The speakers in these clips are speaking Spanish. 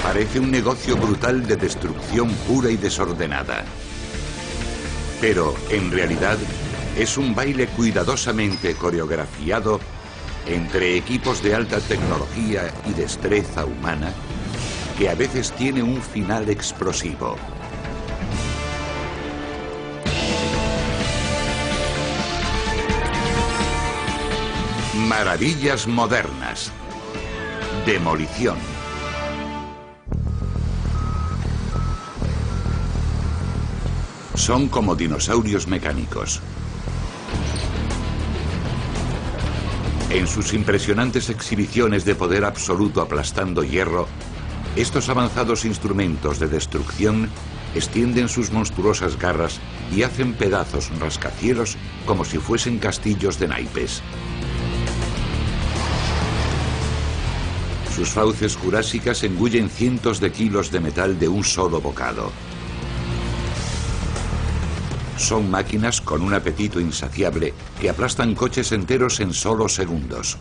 Parece un negocio brutal de destrucción pura y desordenada. Pero, en realidad, es un baile cuidadosamente coreografiado entre equipos de alta tecnología y destreza humana que a veces tiene un final explosivo. Maravillas modernas. Demolición. Son como dinosaurios mecánicos. En sus impresionantes exhibiciones de poder absoluto aplastando hierro, estos avanzados instrumentos de destrucción extienden sus monstruosas garras y hacen pedazos rascacielos como si fuesen castillos de naipes. Sus fauces jurásicas engullen cientos de kilos de metal de un solo bocado. Son máquinas con un apetito insaciable que aplastan coches enteros en solo segundos.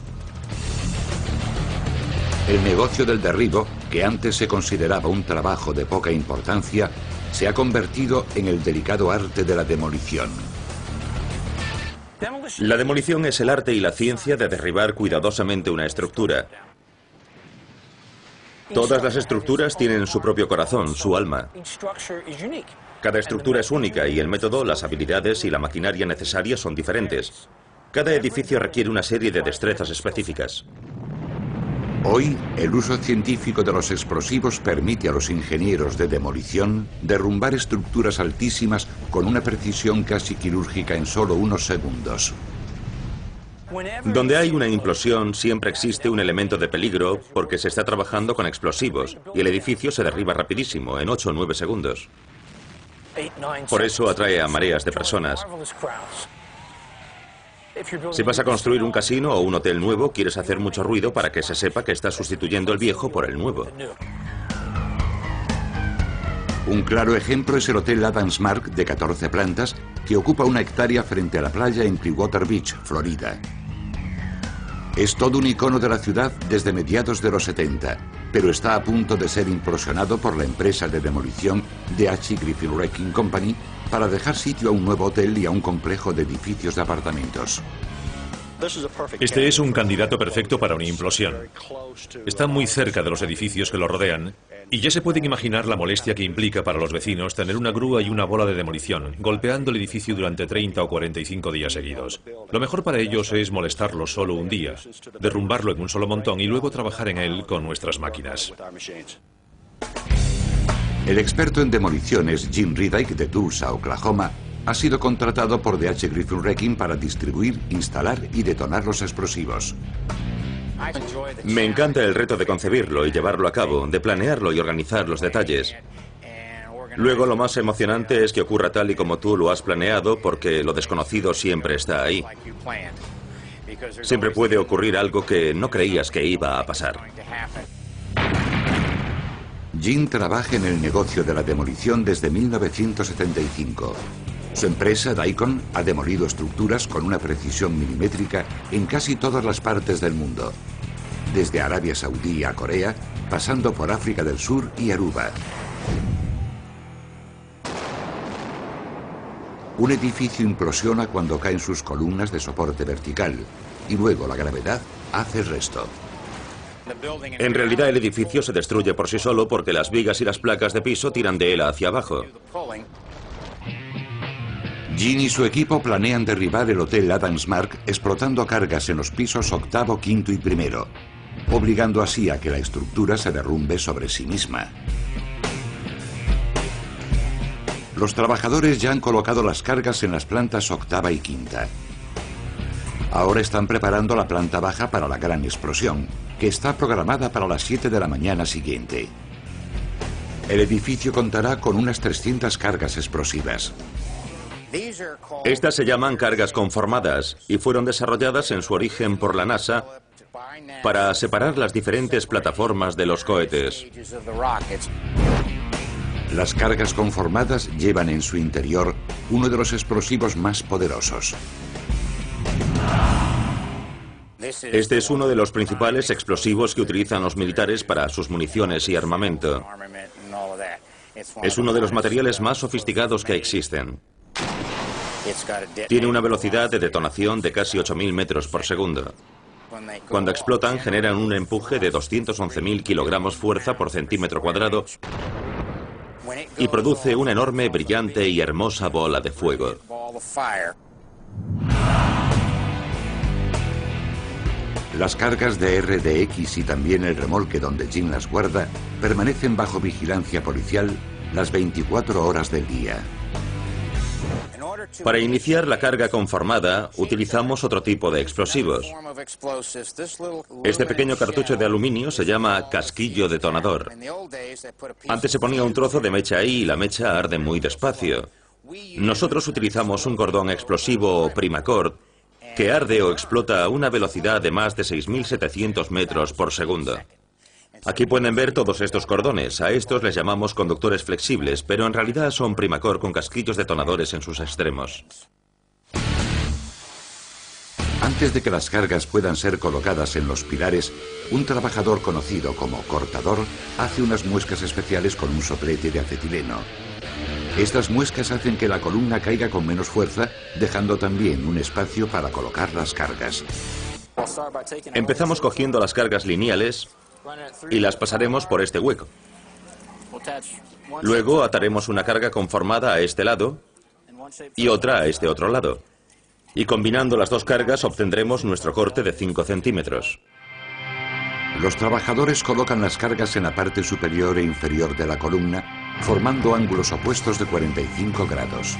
El negocio del derribo, que antes se consideraba un trabajo de poca importancia, se ha convertido en el delicado arte de la demolición. La demolición es el arte y la ciencia de derribar cuidadosamente una estructura. Todas las estructuras tienen su propio corazón, su alma. Cada estructura es única y el método, las habilidades y la maquinaria necesarias son diferentes. Cada edificio requiere una serie de destrezas específicas. Hoy, el uso científico de los explosivos permite a los ingenieros de demolición derrumbar estructuras altísimas con una precisión casi quirúrgica en solo unos segundos. Donde hay una implosión siempre existe un elemento de peligro porque se está trabajando con explosivos y el edificio se derriba rapidísimo, en 8 o 9 segundos. Por eso atrae a mareas de personas. Si vas a construir un casino o un hotel nuevo, quieres hacer mucho ruido para que se sepa que estás sustituyendo el viejo por el nuevo. Un claro ejemplo es el Hotel Adams Mark de 14 plantas que ocupa 1 hectárea frente a la playa en Clearwater Beach, Florida. Es todo un icono de la ciudad desde mediados de los 70, pero está a punto de ser implosionado por la empresa de demolición D.H. Griffin Wrecking Company para dejar sitio a un nuevo hotel y a un complejo de edificios de apartamentos. Este es un candidato perfecto para una implosión. Está muy cerca de los edificios que lo rodean y ya se pueden imaginar la molestia que implica para los vecinos tener una grúa y una bola de demolición golpeando el edificio durante 30 o 45 días seguidos. Lo mejor para ellos es molestarlo solo un día, derrumbarlo en un solo montón y luego trabajar en él con nuestras máquinas. El experto en demoliciones Jim Redike de Tulsa, Oklahoma, ha sido contratado por D.H. Griffin Wrecking para distribuir, instalar y detonar los explosivos. Me encanta el reto de concebirlo y llevarlo a cabo, de planearlo y organizar los detalles. Luego lo más emocionante es que ocurra tal y como tú lo has planeado, porque lo desconocido siempre está ahí. Siempre puede ocurrir algo que no creías que iba a pasar. Jim trabaja en el negocio de la demolición desde 1975. Su empresa, Dicon, ha demolido estructuras con una precisión milimétrica en casi todas las partes del mundo, desde Arabia Saudí a Corea, pasando por África del Sur y Aruba. Un edificio implosiona cuando caen sus columnas de soporte vertical, y luego la gravedad hace el resto. En realidad el edificio se destruye por sí solo porque las vigas y las placas de piso tiran de él hacia abajo. Jim y su equipo planean derribar el Hotel Adams Mark explotando cargas en los pisos 8º, 5º y 1º, obligando así a que la estructura se derrumbe sobre sí misma. Los trabajadores ya han colocado las cargas en las plantas 8ª y 5ª. Ahora están preparando la planta baja para la gran explosión, que está programada para las 7 de la mañana siguiente. El edificio contará con unas 300 cargas explosivas. Estas se llaman cargas conformadas y fueron desarrolladas en su origen por la NASA para separar las diferentes plataformas de los cohetes. Las cargas conformadas llevan en su interior uno de los explosivos más poderosos. Este es uno de los principales explosivos que utilizan los militares para sus municiones y armamento. Es uno de los materiales más sofisticados que existen. Tiene una velocidad de detonación de casi 8.000 metros por segundo. Cuando explotan, generan un empuje de 211.000 kilogramos fuerza por centímetro cuadrado y produce una enorme, brillante y hermosa bola de fuego. Las cargas de RDX y también el remolque donde Jim las guarda permanecen bajo vigilancia policial las 24 horas del día. Para iniciar la carga conformada, utilizamos otro tipo de explosivos. Este pequeño cartucho de aluminio se llama casquillo detonador. Antes se ponía un trozo de mecha ahí y la mecha arde muy despacio. Nosotros utilizamos un cordón explosivo o primacord que arde o explota a una velocidad de más de 6.700 metros por segundo. Aquí pueden ver todos estos cordones. A estos les llamamos conductores flexibles, pero en realidad son primacord con casquillos detonadores en sus extremos. Antes de que las cargas puedan ser colocadas en los pilares, un trabajador conocido como cortador hace unas muescas especiales con un soplete de acetileno. Estas muescas hacen que la columna caiga con menos fuerza, dejando también un espacio para colocar las cargas. Empezamos cogiendo las cargas lineales y las pasaremos por este hueco. Luego ataremos una carga conformada a este lado y otra a este otro lado. Y combinando las dos cargas obtendremos nuestro corte de 5 centímetros. Los trabajadores colocan las cargas en la parte superior e inferior de la columna, formando ángulos opuestos de 45 grados.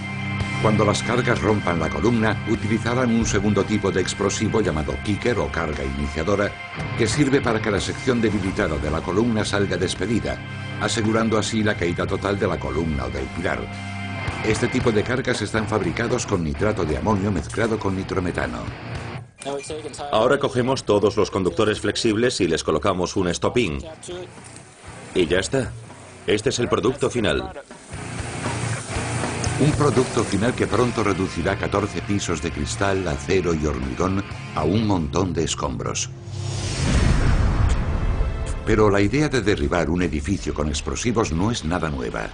Cuando las cargas rompan la columna, utilizarán un segundo tipo de explosivo llamado kicker o carga iniciadora, que sirve para que la sección debilitada de la columna salga despedida, asegurando así la caída total de la columna o del pilar. Este tipo de cargas están fabricados con nitrato de amonio mezclado con nitrometano. Ahora cogemos todos los conductores flexibles y les colocamos un stop-in. Y ya está. Este es el producto final. Un producto final que pronto reducirá 14 pisos de cristal, acero y hormigón a un montón de escombros. Pero la idea de derribar un edificio con explosivos no es nada nueva.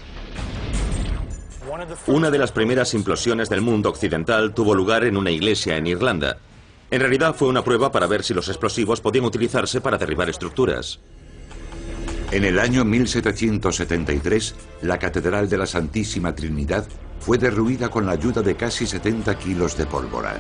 Una de las primeras implosiones del mundo occidental tuvo lugar en una iglesia en Irlanda. En realidad fue una prueba para ver si los explosivos podían utilizarse para derribar estructuras. En el año 1773, la Catedral de la Santísima Trinidad fue derruida con la ayuda de casi 70 kilos de pólvora.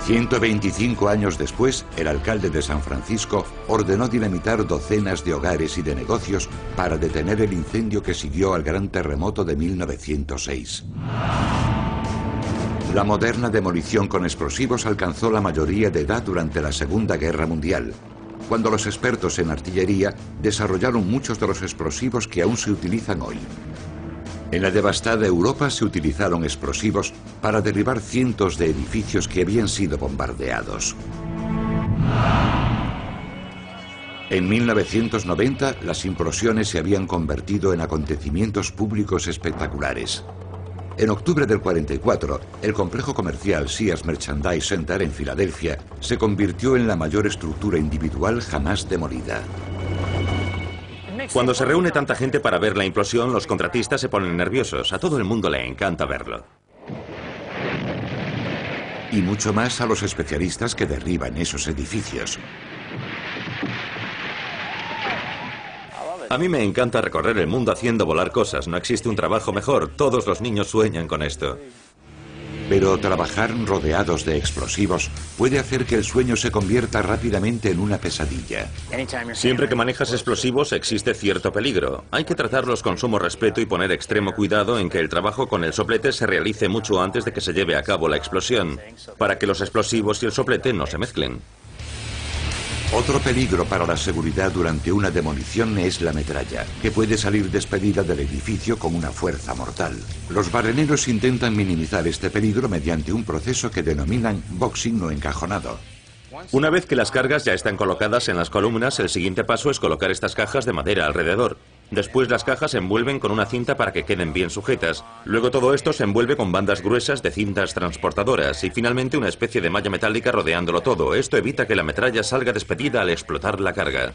125 años después, el alcalde de San Francisco ordenó dinamitar docenas de hogares y de negocios para detener el incendio que siguió al gran terremoto de 1906. La moderna demolición con explosivos alcanzó la mayoría de edad durante la Segunda Guerra Mundial, cuando los expertos en artillería desarrollaron muchos de los explosivos que aún se utilizan hoy. En la devastada Europa se utilizaron explosivos para derribar cientos de edificios que habían sido bombardeados. En 1990, las implosiones se habían convertido en acontecimientos públicos espectaculares. En octubre del 44, el complejo comercial Sears Merchandise Center en Filadelfia se convirtió en la mayor estructura individual jamás demolida. Cuando se reúne tanta gente para ver la implosión, los contratistas se ponen nerviosos. A todo el mundo le encanta verlo. Y mucho más a los especialistas que derriban esos edificios. A mí me encanta recorrer el mundo haciendo volar cosas. No existe un trabajo mejor. Todos los niños sueñan con esto. Pero trabajar rodeados de explosivos puede hacer que el sueño se convierta rápidamente en una pesadilla. Siempre que manejas explosivos existe cierto peligro. Hay que tratarlos con sumo respeto y poner extremo cuidado en que el trabajo con el soplete se realice mucho antes de que se lleve a cabo la explosión, para que los explosivos y el soplete no se mezclen. Otro peligro para la seguridad durante una demolición es la metralla, que puede salir despedida del edificio con una fuerza mortal. Los barreneros intentan minimizar este peligro mediante un proceso que denominan boxing o encajonado. Una vez que las cargas ya están colocadas en las columnas, el siguiente paso es colocar estas cajas de madera alrededor. Después las cajas se envuelven con una cinta para que queden bien sujetas. Luego todo esto se envuelve con bandas gruesas de cintas transportadoras y finalmente una especie de malla metálica rodeándolo todo. Esto evita que la metralla salga despedida al explotar la carga.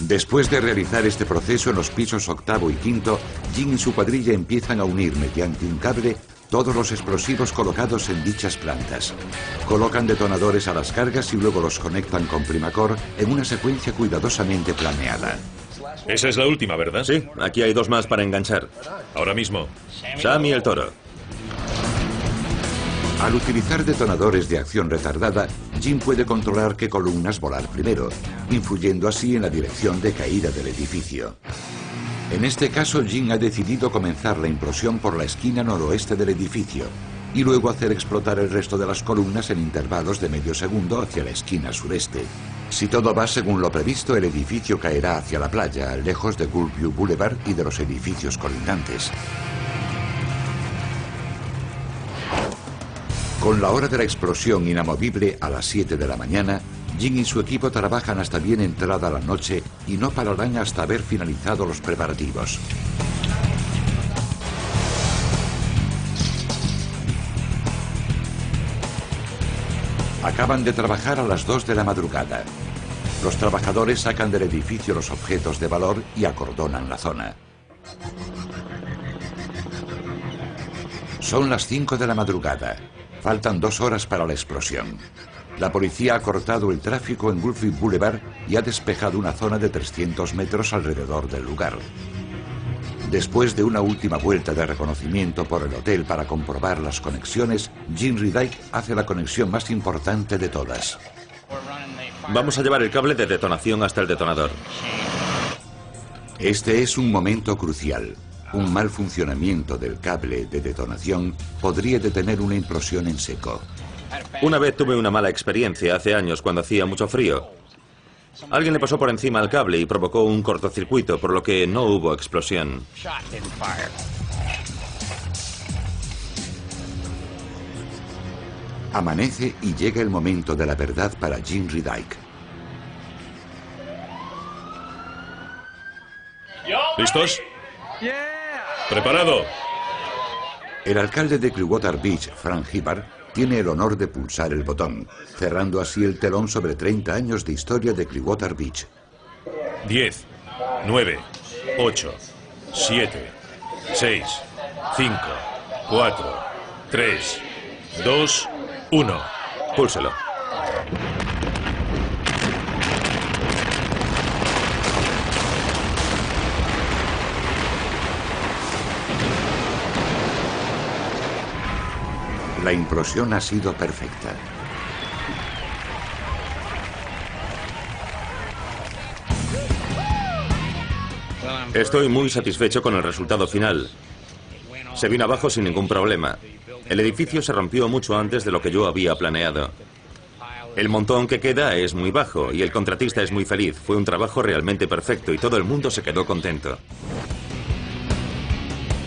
Después de realizar este proceso en los pisos octavo y quinto, Jim y su cuadrilla empiezan a unir mediante un cable todos los explosivos colocados en dichas plantas. Colocan detonadores a las cargas y luego los conectan con Primacord en una secuencia cuidadosamente planeada. Esa es la última, ¿verdad? Sí, aquí hay 2 más para enganchar. Ahora mismo. Sammy el Toro. Al utilizar detonadores de acción retardada, Jim puede controlar qué columnas volar primero, influyendo así en la dirección de caída del edificio. En este caso, Jim ha decidido comenzar la implosión por la esquina noroeste del edificio y luego hacer explotar el resto de las columnas en intervalos de medio segundo hacia la esquina sureste. Si todo va según lo previsto, el edificio caerá hacia la playa, lejos de Gulfview Boulevard y de los edificios colindantes. Con la hora de la explosión inamovible a las 7 de la mañana, Jim y su equipo trabajan hasta bien entrada la noche y no pararán hasta haber finalizado los preparativos. Acaban de trabajar a las 2 de la madrugada. Los trabajadores sacan del edificio los objetos de valor y acordonan la zona. Son las 5 de la madrugada. Faltan 2 horas para la explosión. La policía ha cortado el tráfico en Gulfview Boulevard y ha despejado una zona de 300 metros alrededor del lugar. Después de una última vuelta de reconocimiento por el hotel para comprobar las conexiones, Jim Rydyk hace la conexión más importante de todas. Vamos a llevar el cable de detonación hasta el detonador. Este es un momento crucial. Un mal funcionamiento del cable de detonación podría detener una implosión en seco. Una vez tuve una mala experiencia hace años cuando hacía mucho frío. Alguien le pasó por encima al cable y provocó un cortocircuito, por lo que no hubo explosión. Amanece y llega el momento de la verdad para Jim Rydyk. ¿Listos? ¡Preparado! El alcalde de Clearwater Beach, Frank Hibbard, tiene el honor de pulsar el botón, cerrando así el telón sobre 30 años de historia de Clearwater Beach. 10, 9, 8, 7, 6, 5, 4, 3, 2, 1. Púlselo. La implosión ha sido perfecta. Estoy muy satisfecho con el resultado final. Se vino abajo sin ningún problema. El edificio se rompió mucho antes de lo que yo había planeado. El montón que queda es muy bajo y el contratista es muy feliz. Fue un trabajo realmente perfecto y todo el mundo se quedó contento.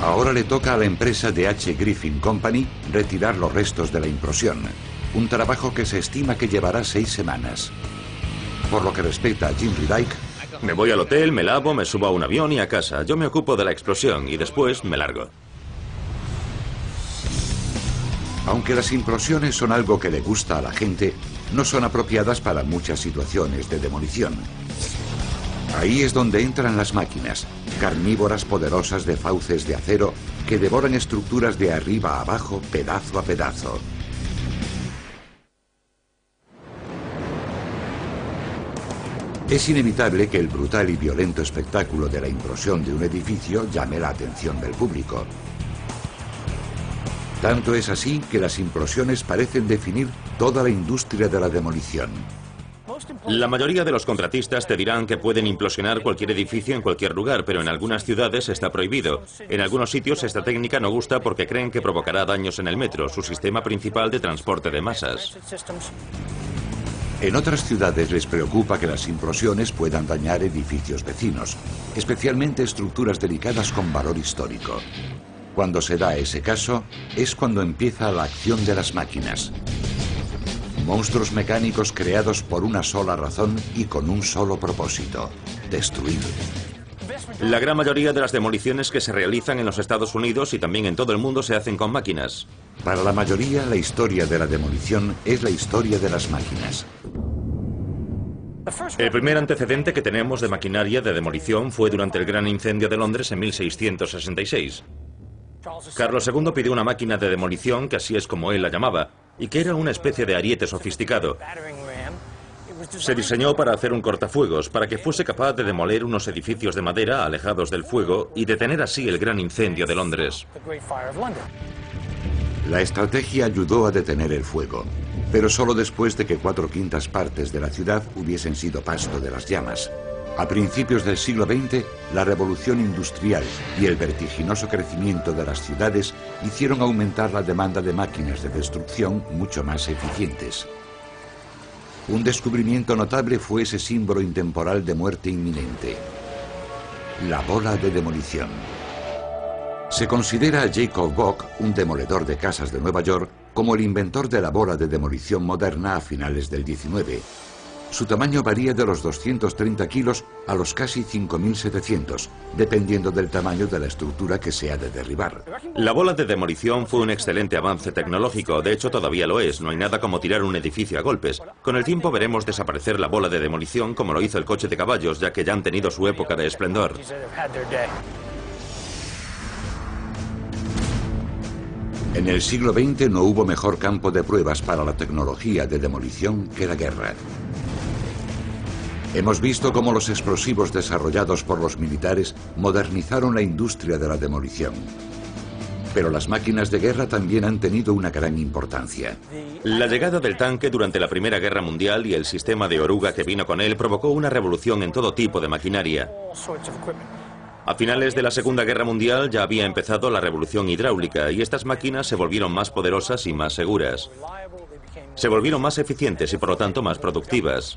Ahora le toca a la empresa de H. Griffin Company retirar los restos de la implosión. Un trabajo que se estima que llevará 6 semanas. Por lo que respecta a Jim Rydyk, me voy al hotel, me lavo, me subo a un avión y a casa. Yo me ocupo de la explosión y después me largo. Aunque las implosiones son algo que le gusta a la gente, no son apropiadas para muchas situaciones de demolición. Ahí es donde entran las máquinas, carnívoras poderosas de fauces de acero que devoran estructuras de arriba a abajo, pedazo a pedazo. Es inevitable que el brutal y violento espectáculo de la implosión de un edificio llame la atención del público. Tanto es así que las implosiones parecen definir toda la industria de la demolición. La mayoría de los contratistas te dirán que pueden implosionar cualquier edificio en cualquier lugar, pero en algunas ciudades está prohibido. En algunos sitios esta técnica no gusta porque creen que provocará daños en el metro, su sistema principal de transporte de masas. En otras ciudades les preocupa que las implosiones puedan dañar edificios vecinos, especialmente estructuras delicadas con valor histórico. Cuando se da ese caso, es cuando empieza la acción de las máquinas. Monstruos mecánicos creados por una sola razón y con un solo propósito: destruir. La gran mayoría de las demoliciones que se realizan en los Estados Unidos y también en todo el mundo se hacen con máquinas. Para la mayoría, la historia de la demolición es la historia de las máquinas. El primer antecedente que tenemos de maquinaria de demolición fue durante el Gran Incendio de Londres en 1666. Carlos II pidió una máquina de demolición, que así es como él la llamaba, y que era una especie de ariete sofisticado. Se diseñó para hacer un cortafuegos, para que fuese capaz de demoler unos edificios de madera alejados del fuego y detener así el Gran Incendio de Londres. La estrategia ayudó a detener el fuego, pero solo después de que 4/5 partes de la ciudad hubiesen sido pasto de las llamas. A principios del siglo XX, la revolución industrial y el vertiginoso crecimiento de las ciudades hicieron aumentar la demanda de máquinas de destrucción mucho más eficientes. Un descubrimiento notable fue ese símbolo intemporal de muerte inminente: la bola de demolición. Se considera a Jacob Bock, un demoledor de casas de Nueva York, como el inventor de la bola de demolición moderna a finales del 19. Su tamaño varía de los 230 kilos a los casi 5.700, dependiendo del tamaño de la estructura que se ha de derribar. La bola de demolición fue un excelente avance tecnológico, de hecho todavía lo es, no hay nada como tirar un edificio a golpes. Con el tiempo veremos desaparecer la bola de demolición como lo hizo el coche de caballos, ya que ya han tenido su época de esplendor. En el siglo XX no hubo mejor campo de pruebas para la tecnología de demolición que la guerra. Hemos visto cómo los explosivos desarrollados por los militares modernizaron la industria de la demolición. Pero las máquinas de guerra también han tenido una gran importancia. La llegada del tanque durante la Primera Guerra Mundial y el sistema de oruga que vino con él provocó una revolución en todo tipo de maquinaria. A finales de la Segunda Guerra Mundial ya había empezado la revolución hidráulica y estas máquinas se volvieron más poderosas y más seguras. Se volvieron más eficientes y por lo tanto más productivas.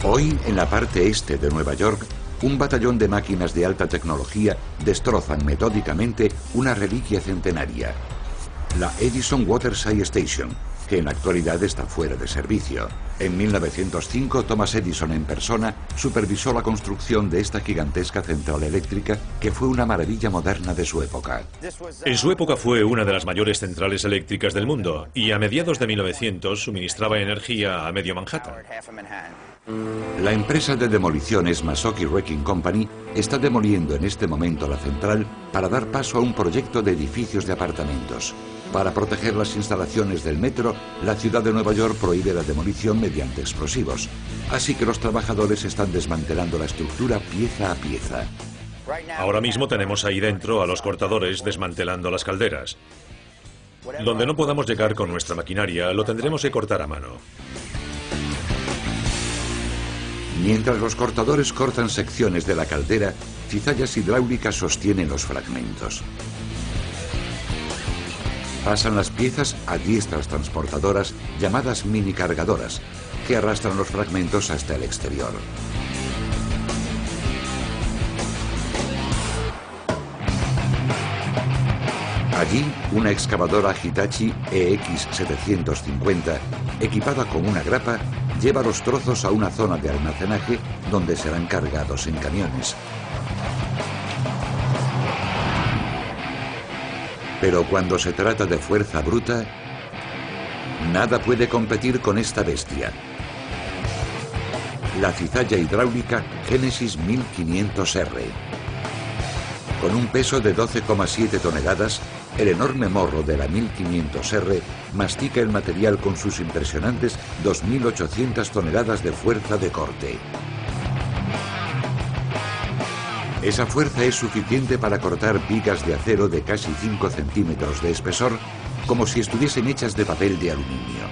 Hoy, en la parte este de Nueva York, un batallón de máquinas de alta tecnología destrozan metódicamente una reliquia centenaria: la Edison Waterside Station, que en la actualidad está fuera de servicio. En 1905, Thomas Edison en persona supervisó la construcción de esta gigantesca central eléctrica que fue una maravilla moderna de su época. En su época fue una de las mayores centrales eléctricas del mundo y a mediados de 1900 suministraba energía a medio Manhattan. La empresa de demoliciones Masoki Wrecking Company está demoliendo en este momento la central para dar paso a un proyecto de edificios de apartamentos. Para proteger las instalaciones del metro, la ciudad de Nueva York prohíbe la demolición mediante explosivos. Así que los trabajadores están desmantelando la estructura pieza a pieza. Ahora mismo tenemos ahí dentro a los cortadores desmantelando las calderas. Donde no podamos llegar con nuestra maquinaria, lo tendremos que cortar a mano. Mientras los cortadores cortan secciones de la caldera, cizallas hidráulicas sostienen los fragmentos. Pasan las piezas a diestras transportadoras llamadas mini cargadoras, que arrastran los fragmentos hasta el exterior. Allí, una excavadora Hitachi EX750, equipada con una grapa, lleva los trozos a una zona de almacenaje donde serán cargados en camiones. Pero cuando se trata de fuerza bruta, nada puede competir con esta bestia: la cizalla hidráulica Genesis 1500R. Con un peso de 12,7 toneladas, el enorme morro de la 1500R mastica el material con sus impresionantes 2.800 toneladas de fuerza de corte. Esa fuerza es suficiente para cortar vigas de acero de casi 5 centímetros de espesor, como si estuviesen hechas de papel de aluminio.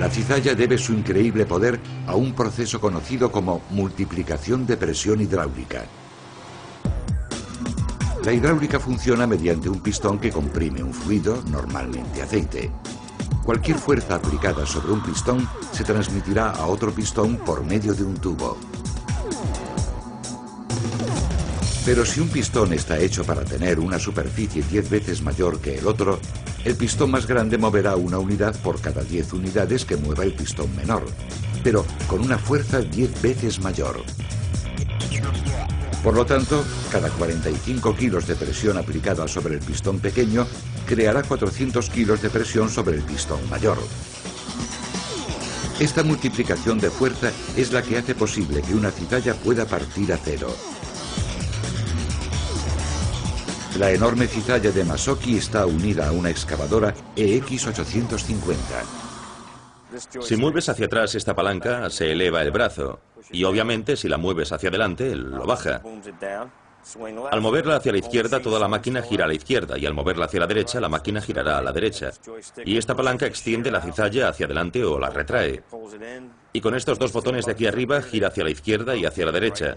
La cizalla debe su increíble poder a un proceso conocido como multiplicación de presión hidráulica. La hidráulica funciona mediante un pistón que comprime un fluido, normalmente aceite. Cualquier fuerza aplicada sobre un pistón se transmitirá a otro pistón por medio de un tubo. Pero si un pistón está hecho para tener una superficie 10 veces mayor que el otro, El pistón más grande moverá una unidad por cada 10 unidades que mueva el pistón menor, pero con una fuerza 10 veces mayor. Por lo tanto, cada 45 kilos de presión aplicada sobre el pistón pequeño creará 400 kilos de presión sobre el pistón mayor. Esta multiplicación de fuerza es la que hace posible que una cizalla pueda partir acero. La enorme cizalla de Masochi está unida a una excavadora EX850. Si mueves hacia atrás esta palanca, se eleva el brazo. Y obviamente, si la mueves hacia adelante, lo baja. Al moverla hacia la izquierda, toda la máquina gira a la izquierda, y al moverla hacia la derecha, la máquina girará a la derecha. Y esta palanca extiende la cizalla hacia adelante o la retrae. Y con estos dos botones de aquí arriba, gira hacia la izquierda y hacia la derecha.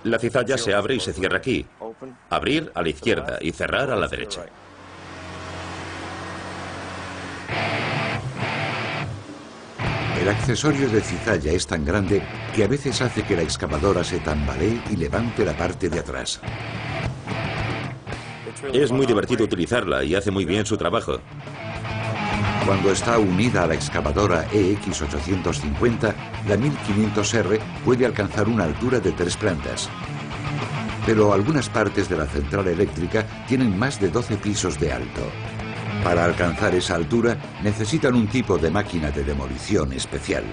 La cizalla se abre y se cierra aquí. Abrir a la izquierda y cerrar a la derecha. El accesorio de cizalla es tan grande que a veces hace que la excavadora se tambalee y levante la parte de atrás. Es muy divertido utilizarla y hace muy bien su trabajo. Cuando está unida a la excavadora EX850, la 1500R puede alcanzar una altura de 3 plantas. Pero algunas partes de la central eléctrica tienen más de 12 pisos de alto. Para alcanzar esa altura necesitan un tipo de máquina de demolición especial.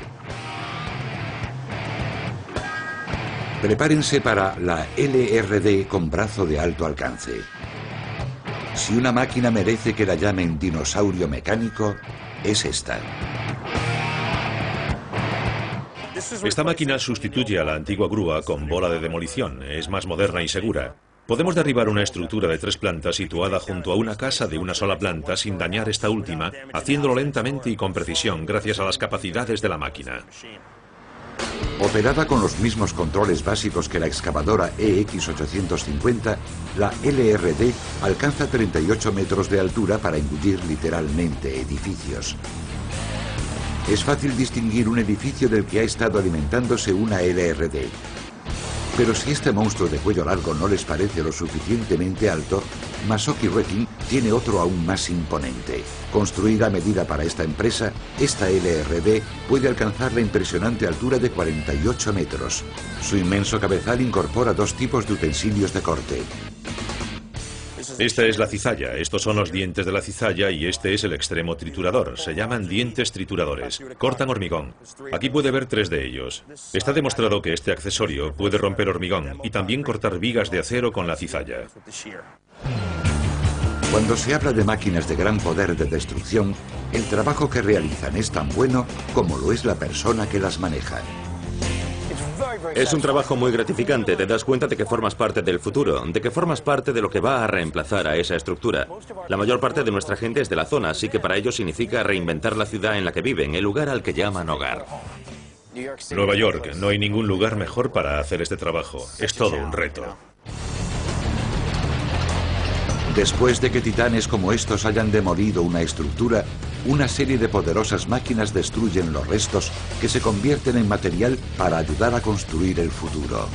Prepárense para la LRD con brazo de alto alcance. Si una máquina merece que la llamen dinosaurio mecánico, es esta. Esta máquina sustituye a la antigua grúa con bola de demolición. Es más moderna y segura. Podemos derribar una estructura de 3 plantas situada junto a una casa de una sola planta sin dañar esta última, haciéndolo lentamente y con precisión gracias a las capacidades de la máquina. Operada con los mismos controles básicos que la excavadora EX850, la LRD alcanza 38 metros de altura para engullir literalmente edificios. Es fácil distinguir un edificio del que ha estado alimentándose una LRD. Pero si este monstruo de cuello largo no les parece lo suficientemente alto, Masochi Retting tiene otro aún más imponente. Construida a medida para esta empresa, esta LRD puede alcanzar la impresionante altura de 48 metros. Su inmenso cabezal incorpora 2 tipos de utensilios de corte. Esta es la cizalla, estos son los dientes de la cizalla y este es el extremo triturador. Se llaman dientes trituradores. Cortan hormigón. Aquí puede ver 3 de ellos. Está demostrado que este accesorio puede romper hormigón y también cortar vigas de acero con la cizalla. Cuando se habla de máquinas de gran poder de destrucción, el trabajo que realizan es tan bueno como lo es la persona que las maneja. Es un trabajo muy gratificante, te das cuenta de que formas parte del futuro, de que formas parte de lo que va a reemplazar a esa estructura. La mayor parte de nuestra gente es de la zona, así que para ellos significa reinventar la ciudad en la que viven, el lugar al que llaman hogar. Nueva York, no hay ningún lugar mejor para hacer este trabajo. Es todo un reto. Después de que titanes como estos hayan demolido una estructura, una serie de poderosas máquinas destruyen los restos que se convierten en material para ayudar a construir el futuro.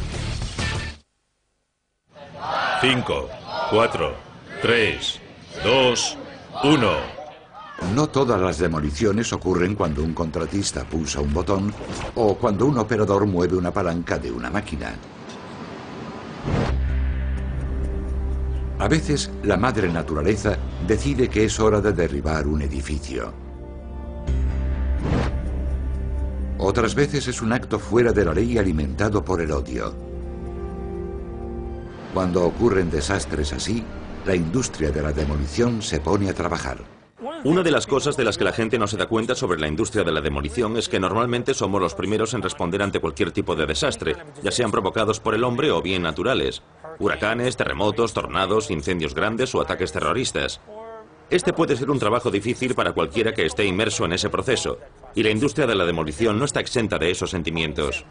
5, 4, 3, 2, 1. No todas las demoliciones ocurren cuando un contratista pulsa un botón o cuando un operador mueve una palanca de una máquina. A veces, la madre naturaleza decide que es hora de derribar un edificio. Otras veces es un acto fuera de la ley alimentado por el odio. Cuando ocurren desastres así, la industria de la demolición se pone a trabajar. Una de las cosas de las que la gente no se da cuenta sobre la industria de la demolición es que normalmente somos los primeros en responder ante cualquier tipo de desastre, ya sean provocados por el hombre o bien naturales. Huracanes, terremotos, tornados, incendios grandes o ataques terroristas. Este puede ser un trabajo difícil para cualquiera que esté inmerso en ese proceso, y la industria de la demolición no está exenta de esos sentimientos.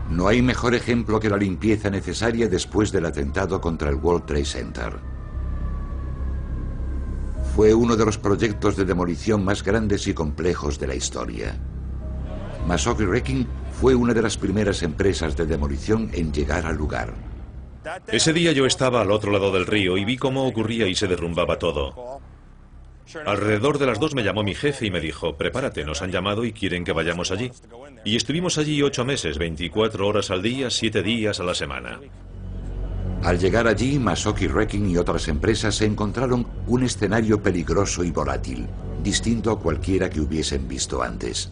No hay mejor ejemplo que la limpieza necesaria después del atentado contra el World Trade Center. Fue uno de los proyectos de demolición más grandes y complejos de la historia. Masoki Wrecking fue una de las primeras empresas de demolición en llegar al lugar. Ese día yo estaba al otro lado del río y vi cómo ocurría y se derrumbaba todo. Alrededor de las 2 me llamó mi jefe y me dijo: prepárate, nos han llamado y quieren que vayamos allí. Y estuvimos allí 8 meses, 24 horas al día, 7 días a la semana. Al llegar allí, Masoki Wrecking y otras empresas se encontraron un escenario peligroso y volátil, distinto a cualquiera que hubiesen visto antes.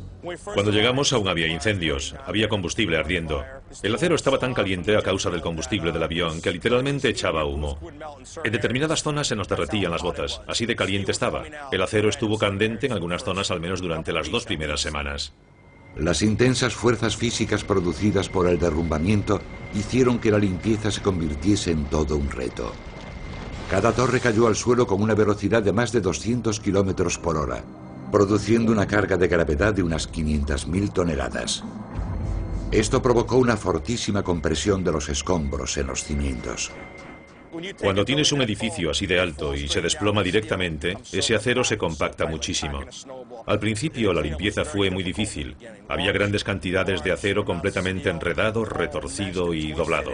Cuando llegamos aún había incendios, había combustible ardiendo. El acero estaba tan caliente a causa del combustible del avión que literalmente echaba humo. En determinadas zonas se nos derretían las botas, así de caliente estaba. El acero estuvo candente en algunas zonas al menos durante las 2 primeras semanas. Las intensas fuerzas físicas producidas por el derrumbamiento hicieron que la limpieza se convirtiese en todo un reto. Cada torre cayó al suelo con una velocidad de más de 200 kilómetros por hora, produciendo una carga de gravedad de unas 500.000 toneladas. Esto provocó una fortísima compresión de los escombros en los cimientos. Cuando tienes un edificio así de alto y se desploma directamente, ese acero se compacta muchísimo. Al principio la limpieza fue muy difícil. Había grandes cantidades de acero completamente enredado, retorcido y doblado.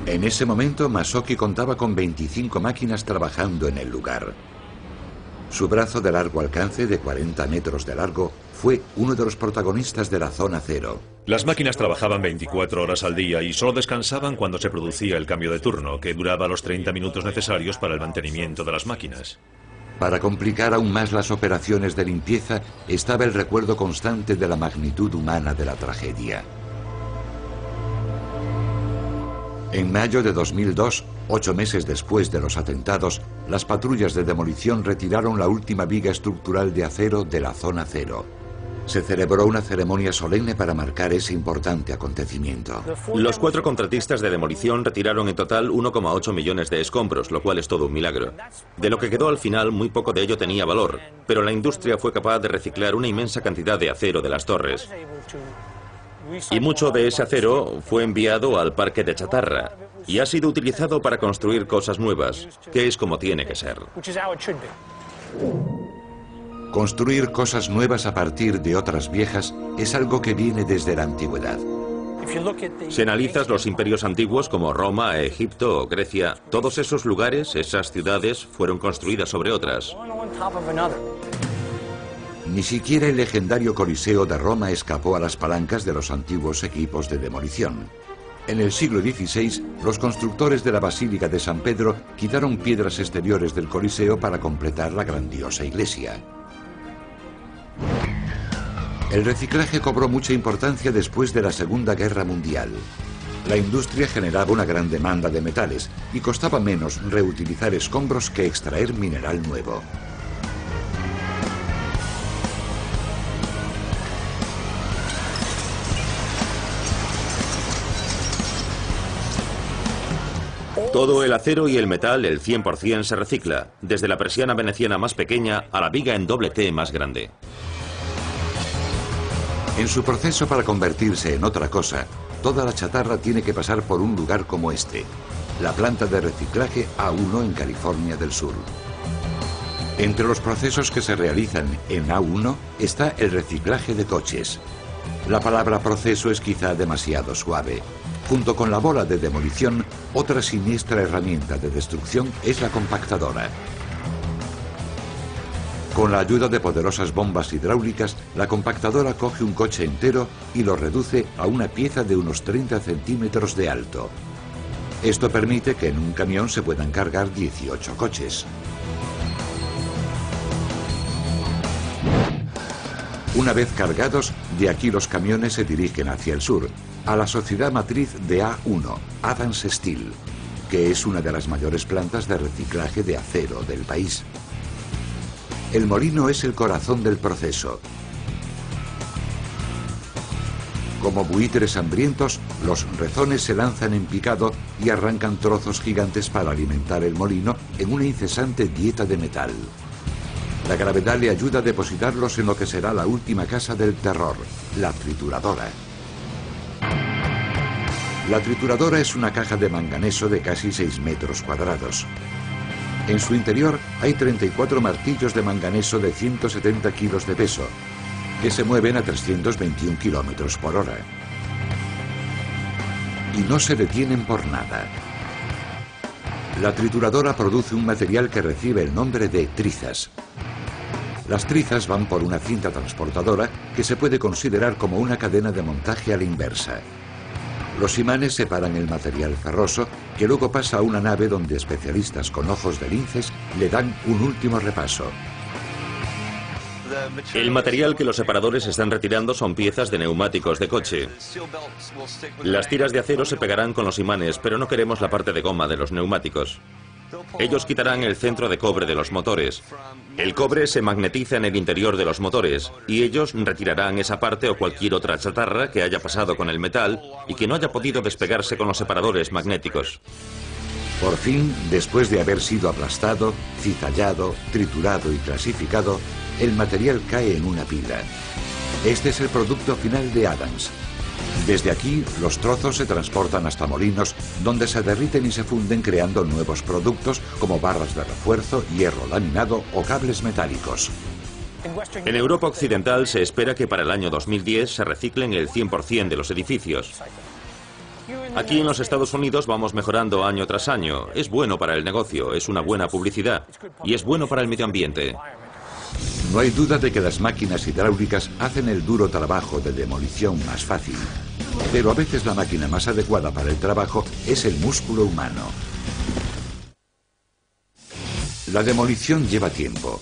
En ese momento, Masoki contaba con 25 máquinas trabajando en el lugar. Su brazo de largo alcance, de 40 metros de largo, fue uno de los protagonistas de la zona cero. Las máquinas trabajaban 24 horas al día y solo descansaban cuando se producía el cambio de turno, que duraba los 30 minutos necesarios para el mantenimiento de las máquinas. Para complicar aún más las operaciones de limpieza, estaba el recuerdo constante de la magnitud humana de la tragedia. En mayo de 2002, 8 meses después de los atentados, las patrullas de demolición retiraron la última viga estructural de acero de la zona cero. Se celebró una ceremonia solemne para marcar ese importante acontecimiento. Los 4 contratistas de demolición retiraron en total 1,8 millones de escombros, lo cual es todo un milagro. De lo que quedó al final, muy poco de ello tenía valor, pero la industria fue capaz de reciclar una inmensa cantidad de acero de las torres. Y mucho de ese acero fue enviado al parque de chatarra y ha sido utilizado para construir cosas nuevas, que es como tiene que ser. Construir cosas nuevas a partir de otras viejas es algo que viene desde la antigüedad. Si analizas los imperios antiguos como Roma, Egipto o Grecia, todos esos lugares, esas ciudades, fueron construidas sobre otras. Ni siquiera el legendario Coliseo de Roma escapó a las palancas de los antiguos equipos de demolición. En el siglo XVI, los constructores de la Basílica de San Pedro quitaron piedras exteriores del Coliseo para completar la grandiosa iglesia. El reciclaje cobró mucha importancia después de la Segunda Guerra Mundial. La industria generaba una gran demanda de metales y costaba menos reutilizar escombros que extraer mineral nuevo. Todo el acero y el metal, el 100%, se recicla, desde la persiana veneciana más pequeña a la viga en doble T más grande. En su proceso para convertirse en otra cosa, toda la chatarra tiene que pasar por un lugar como este, la planta de reciclaje A1 en California del Sur. Entre los procesos que se realizan en A1 está el reciclaje de coches. La palabra proceso es quizá demasiado suave. Junto con la bola de demolición, otra siniestra herramienta de destrucción es la compactadora. Con la ayuda de poderosas bombas hidráulicas, la compactadora coge un coche entero y lo reduce a una pieza de unos 30 centímetros de alto. Esto permite que en un camión se puedan cargar 18 coches. Una vez cargados, de aquí los camiones se dirigen hacia el sur, a la sociedad matriz de A1, Adams Steel, que es una de las mayores plantas de reciclaje de acero del país. El molino es el corazón del proceso. Como buitres hambrientos, los rezones se lanzan en picado y arrancan trozos gigantes para alimentar el molino en una incesante dieta de metal. La gravedad le ayuda a depositarlos en lo que será la última casa del terror, la trituradora. La trituradora es una caja de manganeso de casi 6 metros cuadrados. En su interior hay 34 martillos de manganeso de 170 kilos de peso, que se mueven a 321 kilómetros por hora. Y no se detienen por nada. La trituradora produce un material que recibe el nombre de trizas. Las trizas van por una cinta transportadora que se puede considerar como una cadena de montaje a la inversa. Los imanes separan el material ferroso, que luego pasa a una nave donde especialistas con ojos de linces le dan un último repaso. El material que los separadores están retirando son piezas de neumáticos de coche. Las tiras de acero se pegarán con los imanes, pero no queremos la parte de goma de los neumáticos. Ellos quitarán el centro de cobre de los motores. El cobre se magnetiza en el interior de los motores y ellos retirarán esa parte o cualquier otra chatarra que haya pasado con el metal y que no haya podido despegarse con los separadores magnéticos. Por fin, después de haber sido aplastado, cizallado, triturado y clasificado, el material cae en una pila. Este es el producto final de Adams. Desde aquí, los trozos se transportan hasta molinos, donde se derriten y se funden creando nuevos productos como barras de refuerzo, hierro laminado o cables metálicos. En Europa Occidental se espera que para el año 2010 se reciclen el 100% de los edificios. Aquí en los Estados Unidos vamos mejorando año tras año. Es bueno para el negocio, es una buena publicidad y es bueno para el medio ambiente. No hay duda de que las máquinas hidráulicas hacen el duro trabajo de demolición más fácil, pero a veces la máquina más adecuada para el trabajo es el músculo humano. La demolición lleva tiempo.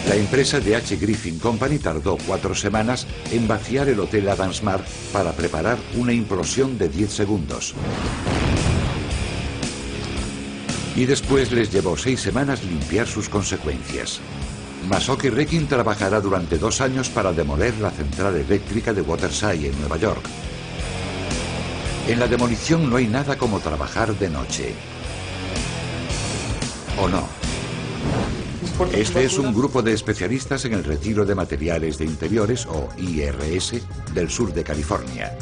La empresa de H. Griffin Company tardó 4 semanas en vaciar el Hotel Adams Mark para preparar una implosión de 10 segundos. Y después les llevó 6 semanas limpiar sus consecuencias. Masaoka Rekin trabajará durante 2 años para demoler la central eléctrica de Waterside en Nueva York. En la demolición no hay nada como trabajar de noche. ¿O no? Este es un grupo de especialistas en el retiro de materiales de interiores, o IRS, del sur de California.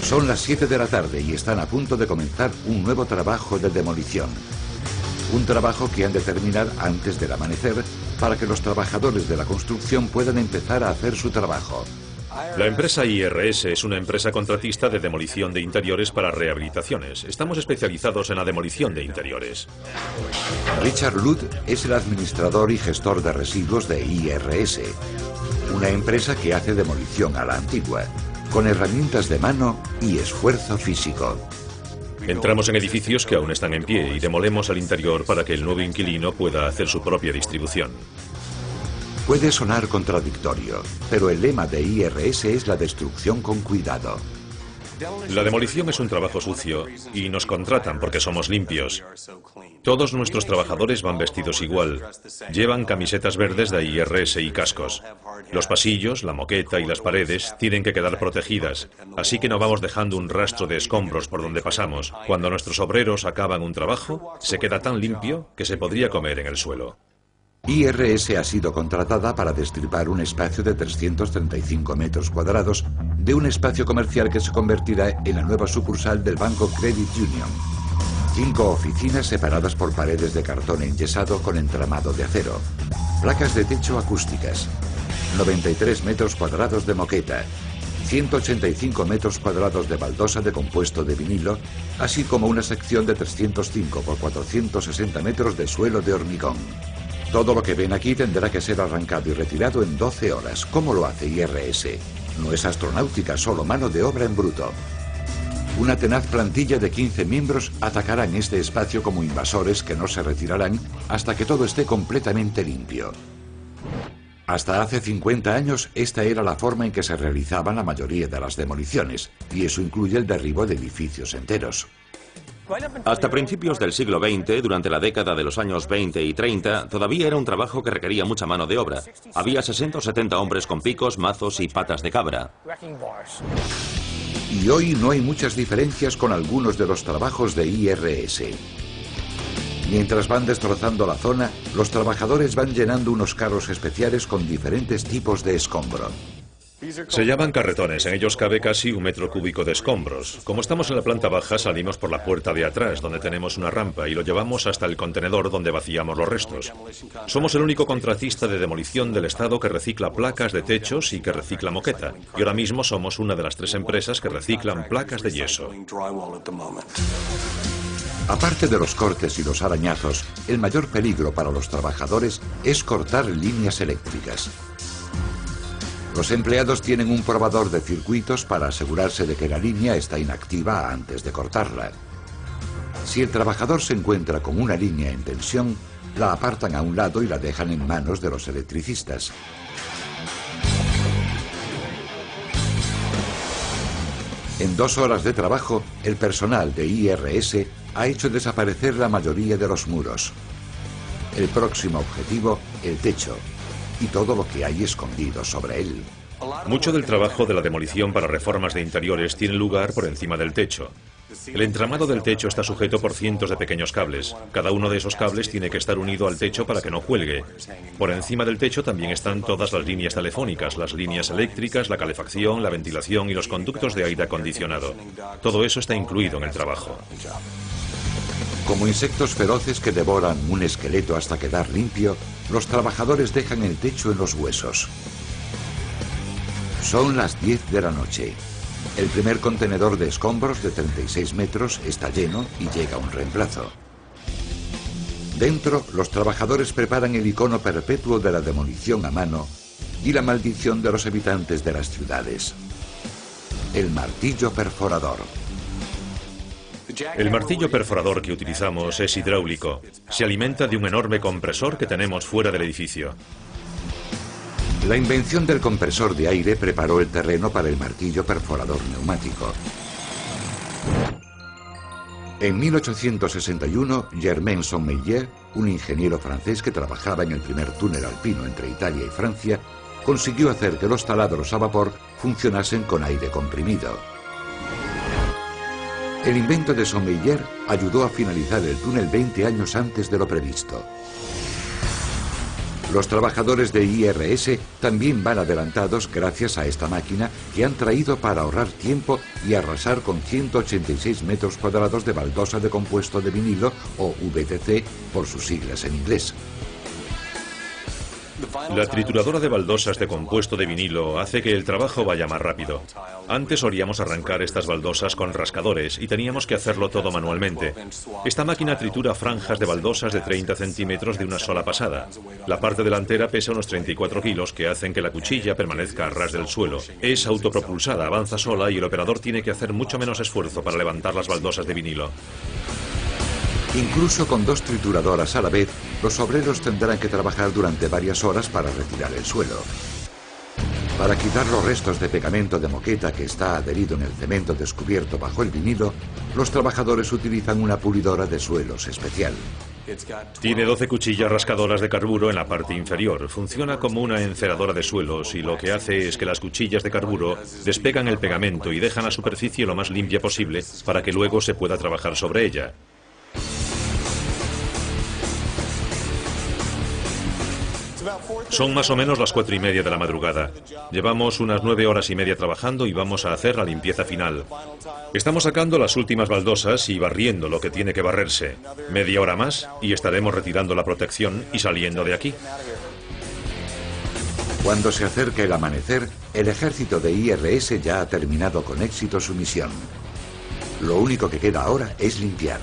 Son las 7 de la tarde y están a punto de comenzar un nuevo trabajo de demolición. Un trabajo que han de terminar antes del amanecer para que los trabajadores de la construcción puedan empezar a hacer su trabajo. La empresa IRS es una empresa contratista de demolición de interiores para rehabilitaciones. Estamos especializados en la demolición de interiores. Richard Ludd es el administrador y gestor de residuos de IRS, una empresa que hace demolición a la antigua, con herramientas de mano y esfuerzo físico. Entramos en edificios que aún están en pie y demolemos al interior para que el nuevo inquilino pueda hacer su propia distribución. Puede sonar contradictorio, pero el lema de IRS es la destrucción con cuidado. La demolición es un trabajo sucio y nos contratan porque somos limpios. Todos nuestros trabajadores van vestidos igual. Llevan camisetas verdes de IRS y cascos. Los pasillos, la moqueta y las paredes tienen que quedar protegidas, así que no vamos dejando un rastro de escombros por donde pasamos. Cuando nuestros obreros acaban un trabajo, se queda tan limpio que se podría comer en el suelo. IRS ha sido contratada para destripar un espacio de 335 metros cuadrados de un espacio comercial que se convertirá en la nueva sucursal del banco Credit Union. 5 oficinas separadas por paredes de cartón enyesado con entramado de acero. Placas de techo acústicas. 93 metros cuadrados de moqueta. 185 metros cuadrados de baldosa de compuesto de vinilo, así como una sección de 305 por 460 metros de suelo de hormigón. Todo lo que ven aquí tendrá que ser arrancado y retirado en 12 horas. ¿Cómo lo hace IRS? No es astronáutica, solo mano de obra en bruto. Una tenaz plantilla de 15 miembros atacarán este espacio como invasores que no se retirarán hasta que todo esté completamente limpio. Hasta hace 50 años, esta era la forma en que se realizaban la mayoría de las demoliciones, y eso incluye el derribo de edificios enteros. Hasta principios del siglo XX, durante la década de los años 20 y 30, todavía era un trabajo que requería mucha mano de obra. Había 60 o 70 hombres con picos, mazos y patas de cabra. Y hoy no hay muchas diferencias con algunos de los trabajos de IRS. Mientras van destrozando la zona, los trabajadores van llenando unos carros especiales con diferentes tipos de escombro. Se llaman carretones, en ellos cabe casi 1 metro cúbico de escombros. Como estamos en la planta baja, salimos por la puerta de atrás, donde tenemos una rampa, y lo llevamos hasta el contenedor donde vaciamos los restos. Somos el único contratista de demolición del Estado que recicla placas de techos y que recicla moqueta. Y ahora mismo somos una de las 3 empresas que reciclan placas de yeso. Aparte de los cortes y los arañazos, el mayor peligro para los trabajadores es cortar líneas eléctricas. Los empleados tienen un probador de circuitos para asegurarse de que la línea está inactiva antes de cortarla. Si el trabajador se encuentra con una línea en tensión, la apartan a un lado y la dejan en manos de los electricistas. En 2 horas de trabajo, el personal de IRS ha hecho desaparecer la mayoría de los muros. El próximo objetivo, el techo, y todo lo que hay escondido sobre él. Mucho del trabajo de la demolición para reformas de interiores tiene lugar por encima del techo. El entramado del techo está sujeto por cientos de pequeños cables. Cada uno de esos cables tiene que estar unido al techo para que no cuelgue. Por encima del techo también están todas las líneas telefónicas, las líneas eléctricas, la calefacción, la ventilación y los conductos de aire acondicionado. Todo eso está incluido en el trabajo. Como insectos feroces que devoran un esqueleto hasta quedar limpio, los trabajadores dejan el techo en los huesos. Son las 10 de la noche. El primer contenedor de escombros de 36 metros está lleno y llega un reemplazo. Dentro, los trabajadores preparan el icono perpetuo de la demolición a mano y la maldición de los habitantes de las ciudades. El martillo perforador. El martillo perforador que utilizamos es hidráulico. Se alimenta de un enorme compresor que tenemos fuera del edificio. La invención del compresor de aire preparó el terreno para el martillo perforador neumático. En 1861, Germain Sommeiller, un ingeniero francés que trabajaba en el primer túnel alpino entre Italia y Francia, consiguió hacer que los taladros a vapor funcionasen con aire comprimido. El invento de Sommeiller ayudó a finalizar el túnel 20 años antes de lo previsto. Los trabajadores de IRS también van adelantados gracias a esta máquina que han traído para ahorrar tiempo y arrasar con 186 metros cuadrados de baldosa de compuesto de vinilo, o VTC por sus siglas en inglés. La trituradora de baldosas de compuesto de vinilo hace que el trabajo vaya más rápido. Antes solíamos arrancar estas baldosas con rascadores y teníamos que hacerlo todo manualmente. Esta máquina tritura franjas de baldosas de 30 centímetros de una sola pasada. La parte delantera pesa unos 34 kilos que hacen que la cuchilla permanezca a ras del suelo. Es autopropulsada, avanza sola y el operador tiene que hacer mucho menos esfuerzo para levantar las baldosas de vinilo. Incluso con 2 trituradoras a la vez, los obreros tendrán que trabajar durante varias horas para retirar el suelo. Para quitar los restos de pegamento de moqueta que está adherido en el cemento descubierto bajo el vinilo, los trabajadores utilizan una pulidora de suelos especial. Tiene 12 cuchillas rascadoras de carburo en la parte inferior. Funciona como una enceradora de suelos y lo que hace es que las cuchillas de carburo despegan el pegamento y dejan la superficie lo más limpia posible para que luego se pueda trabajar sobre ella. Son más o menos las 4:30 de la madrugada. Llevamos unas 9 horas y media trabajando y vamos a hacer la limpieza final. Estamos sacando las últimas baldosas y barriendo lo que tiene que barrerse. Media hora más y estaremos retirando la protección y saliendo de aquí. Cuando se acerca el amanecer, el ejército de IRS ya ha terminado con éxito su misión. Lo único que queda ahora es limpiar.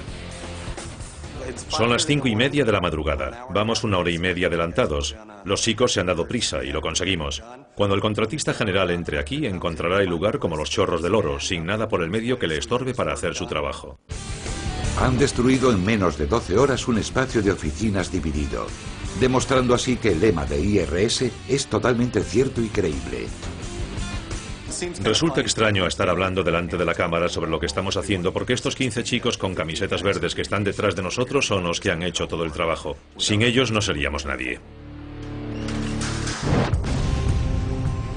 Son las 5:30 de la madrugada. Vamos 1 hora y media adelantados. Los chicos se han dado prisa y lo conseguimos. Cuando el contratista general entre aquí, encontrará el lugar como los chorros del oro, sin nada por el medio que le estorbe para hacer su trabajo. Han destruido en menos de 12 horas un espacio de oficinas dividido, demostrando así que el lema de IRS es totalmente cierto y creíble. Resulta extraño estar hablando delante de la cámara sobre lo que estamos haciendo porque estos 15 chicos con camisetas verdes que están detrás de nosotros son los que han hecho todo el trabajo. Sin ellos no seríamos nadie.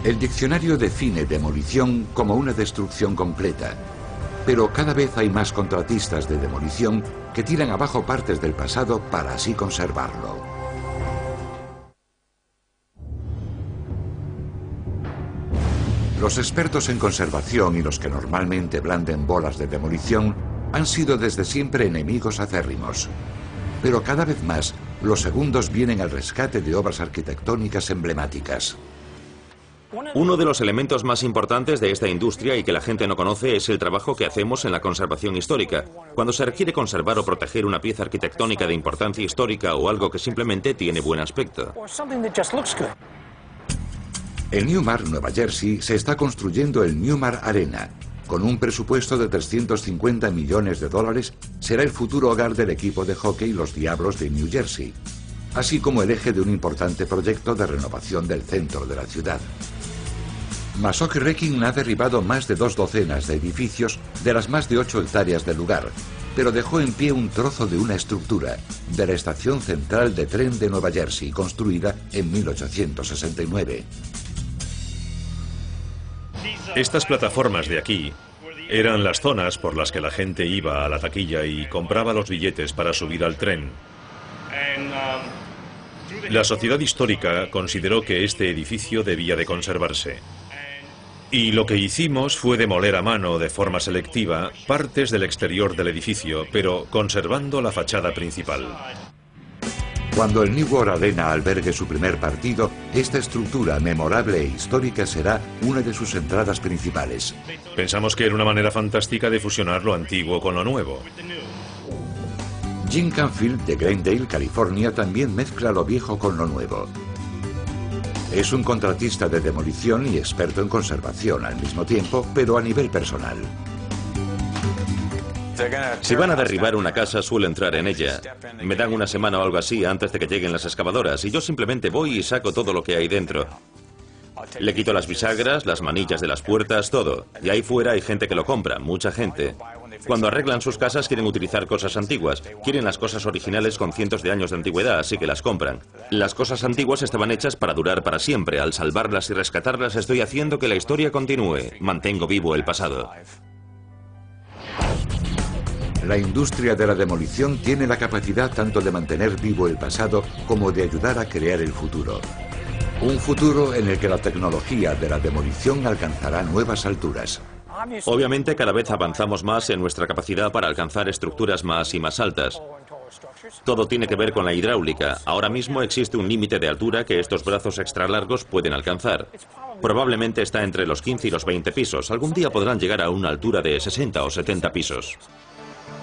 El diccionario define demolición como una destrucción completa, pero cada vez hay más contratistas de demolición que tiran abajo partes del pasado para así conservarlo. Los expertos en conservación y los que normalmente blanden bolas de demolición han sido desde siempre enemigos acérrimos. Pero cada vez más, los segundos vienen al rescate de obras arquitectónicas emblemáticas. Uno de los elementos más importantes de esta industria y que la gente no conoce es el trabajo que hacemos en la conservación histórica. Cuando se requiere conservar o proteger una pieza arquitectónica de importancia histórica o algo que simplemente tiene buen aspecto. En Newmar, Nueva Jersey, se está construyendo el Newmar Arena. Con un presupuesto de 350 millones de dólares, será el futuro hogar del equipo de hockey Los Diablos de New Jersey, así como el eje de un importante proyecto de renovación del centro de la ciudad. Masoch Wrecking ha derribado más de 2 docenas de edificios de las más de 8 hectáreas del lugar, pero dejó en pie un trozo de una estructura, de la estación central de tren de Nueva Jersey, construida en 1869. Estas plataformas de aquí eran las zonas por las que la gente iba a la taquilla y compraba los billetes para subir al tren. La sociedad histórica consideró que este edificio debía de conservarse. Y lo que hicimos fue demoler a mano de forma selectiva partes del exterior del edificio, pero conservando la fachada principal. Cuando el Newmar Arena albergue su primer partido, esta estructura memorable e histórica será una de sus entradas principales. Pensamos que era una manera fantástica de fusionar lo antiguo con lo nuevo. Jim Canfield, de Glendale, California, también mezcla lo viejo con lo nuevo. Es un contratista de demolición y experto en conservación al mismo tiempo, pero a nivel personal. Si van a derribar una casa, suelo entrar en ella. Me dan una semana o algo así antes de que lleguen las excavadoras y yo simplemente voy y saco todo lo que hay dentro. Le quito las bisagras, las manillas de las puertas, todo. Y ahí fuera hay gente que lo compra, mucha gente. Cuando arreglan sus casas quieren utilizar cosas antiguas. Quieren las cosas originales con cientos de años de antigüedad, así que las compran. Las cosas antiguas estaban hechas para durar para siempre. Al salvarlas y rescatarlas estoy haciendo que la historia continúe. Mantengo vivo el pasado. La industria de la demolición tiene la capacidad tanto de mantener vivo el pasado como de ayudar a crear el futuro. Un futuro en el que la tecnología de la demolición alcanzará nuevas alturas. Obviamente cada vez avanzamos más en nuestra capacidad para alcanzar estructuras más y más altas. Todo tiene que ver con la hidráulica. Ahora mismo existe un límite de altura que estos brazos extra largos pueden alcanzar. Probablemente está entre los 15 y los 20 pisos. Algún día podrán llegar a una altura de 60 o 70 pisos.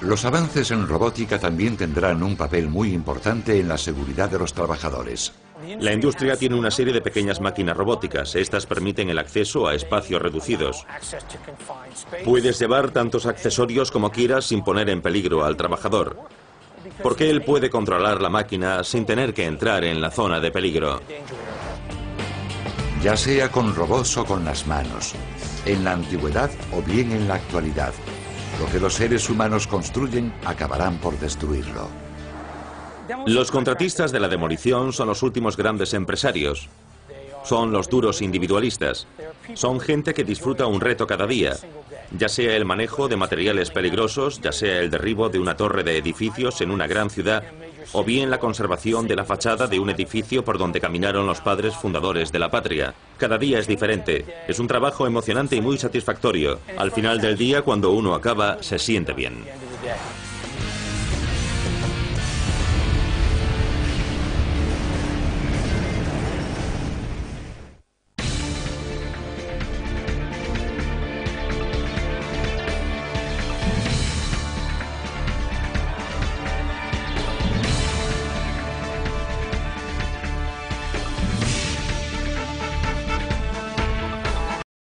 Los avances en robótica también tendrán un papel muy importante en la seguridad de los trabajadores. La industria tiene una serie de pequeñas máquinas robóticas. Estas permiten el acceso a espacios reducidos. Puedes llevar tantos accesorios como quieras sin poner en peligro al trabajador, porque él puede controlar la máquina sin tener que entrar en la zona de peligro. Ya sea con robots o con las manos, en la antigüedad o bien en la actualidad, lo que los seres humanos construyen acabarán por destruirlo. Los contratistas de la demolición son los últimos grandes empresarios. Son los duros individualistas. Son gente que disfruta un reto cada día, ya sea el manejo de materiales peligrosos, ya sea el derribo de una torre de edificios en una gran ciudad, o bien la conservación de la fachada de un edificio por donde caminaron los padres fundadores de la patria. Cada día es diferente. Es un trabajo emocionante y muy satisfactorio. Al final del día, cuando uno acaba, se siente bien.